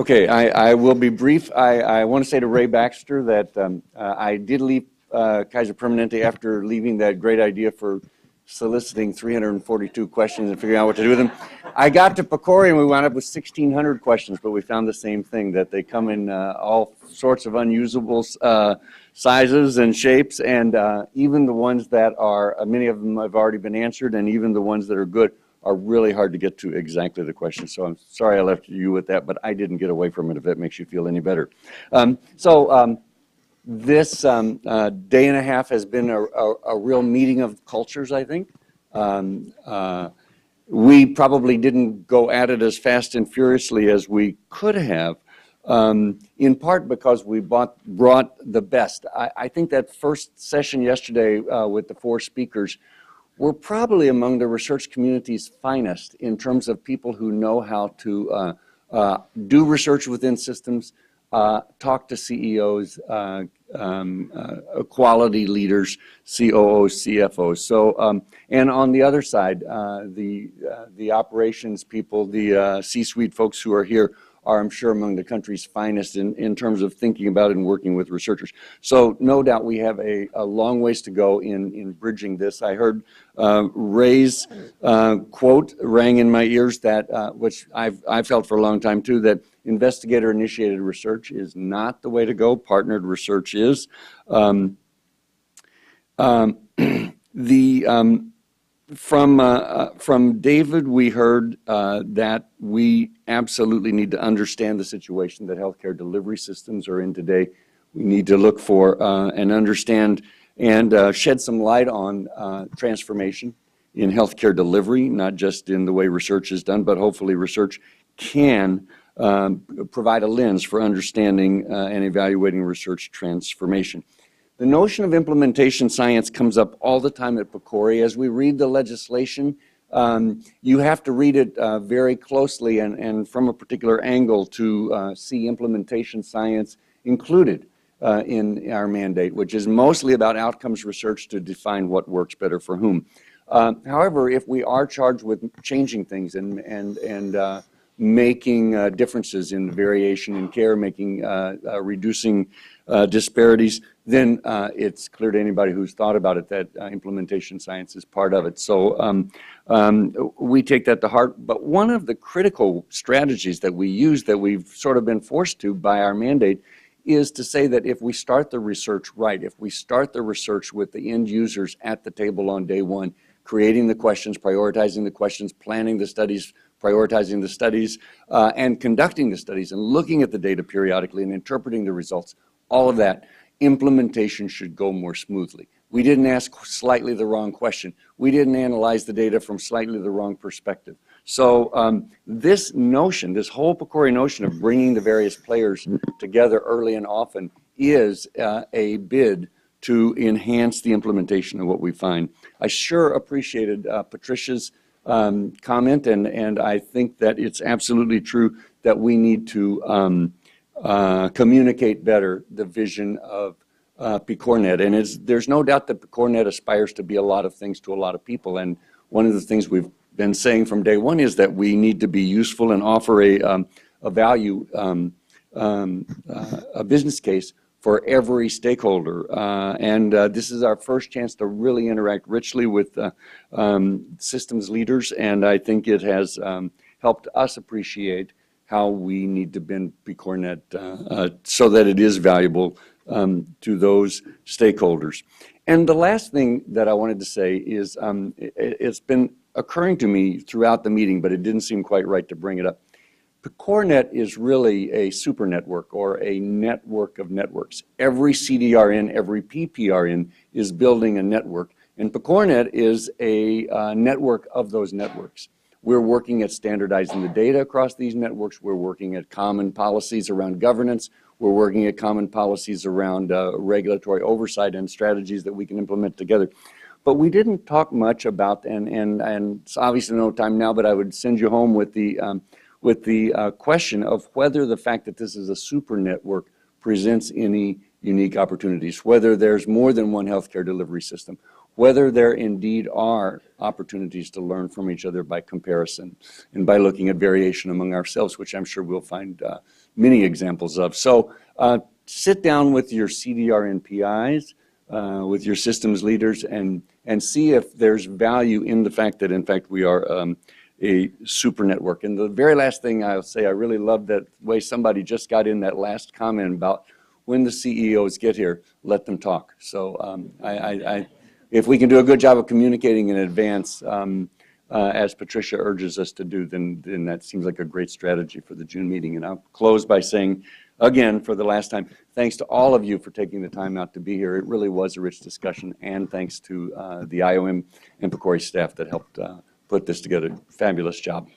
Okay, I will be brief. I want to say to Ray Baxter that I did leave Kaiser Permanente after leaving that great idea for soliciting 342 questions and figuring out what to do with them. I got to PCORI and we wound up with 1,600 questions, but we found the same thing, that they come in all sorts of unusable sizes and shapes, and even the ones that are, many of them have already been answered, and even the ones that are good are really hard to get to exactly the question. So I'm sorry I left you with that, but I didn't get away from it, if that makes you feel any better. This day and a half has been a real meeting of cultures, I think. We probably didn't go at it as fast and furiously as we could have, in part because we brought the best. I think that first session yesterday with the 4 speakers were probably among the research community's finest in terms of people who know how to do research within systems, talk to CEOs, quality leaders, COOs, CFOs. So, and on the other side, the operations people, the C-suite folks who are here are, I'm sure, among the country's finest in terms of thinking about and working with researchers. So no doubt we have a long ways to go in bridging this. I heard Ray's quote rang in my ears, that which I've felt for a long time too, that investigator-initiated research is not the way to go. Partnered research is. From David, we heard that we absolutely need to understand the situation that healthcare delivery systems are in today. We need to look for and understand and shed some light on transformation in healthcare delivery, not just in the way research is done, but hopefully research can provide a lens for understanding and evaluating research transformation. The notion of implementation science comes up all the time at PCORI. As we read the legislation, you have to read it very closely and from a particular angle to see implementation science included in our mandate, which is mostly about outcomes research to define what works better for whom. However, if we are charged with changing things and making differences in variation in care, reducing disparities, then it's clear to anybody who's thought about it that implementation science is part of it. So we take that to heart. But one of the critical strategies that we use, that we've sort of been forced to by our mandate, is to say that if we start the research right, if we start the research with the end users at the table on day one, creating the questions, prioritizing the questions, planning the studies, prioritizing the studies, and conducting the studies, and looking at the data periodically and interpreting the results, all of that, implementation should go more smoothly. We didn't ask slightly the wrong question. We didn't analyze the data from slightly the wrong perspective. So this notion, this whole PCORI notion of bringing the various players together early and often is a bid to enhance the implementation of what we find. I sure appreciated Patricia's comment, and I think that it's absolutely true that we need to communicate better the vision of PCORNet. And there's no doubt that PCORNet aspires to be a lot of things to a lot of people. And one of the things we've been saying from day one is that we need to be useful and offer a value, a business case for every stakeholder. This is our first chance to really interact richly with systems leaders, and I think it has helped us appreciate how we need to bend PCORNet so that it is valuable to those stakeholders. And the last thing that I wanted to say is it's been occurring to me throughout the meeting, but it didn't seem quite right to bring it up. PCORNet is really a super network, or a network of networks. Every CDRN, every PPRN is building a network, and PCORNet is a network of those networks. We're working at standardizing the data across these networks. We're working at common policies around governance. We're working at common policies around regulatory oversight and strategies that we can implement together. But we didn't talk much about, and it's obviously no time now, but I would send you home with the question of whether the fact that this is a super network presents any unique opportunities, whether there's more than one healthcare delivery system, whether there indeed are opportunities to learn from each other by comparison and by looking at variation among ourselves, which I'm sure we'll find many examples of. So sit down with your CDR NPIs, with your systems leaders, and see if there's value in the fact that, in fact, we are a super network. And the very last thing I'll say, I really love that way somebody just got in that last comment about when the CEOs get here, let them talk. So if we can do a good job of communicating in advance, as Patricia urges us to do, then that seems like a great strategy for the June meeting. And I'll close by saying, again, for the last time, thanks to all of you for taking the time out to be here. It really was a rich discussion, and thanks to the IOM and PCORI staff that helped put this together. Fabulous job.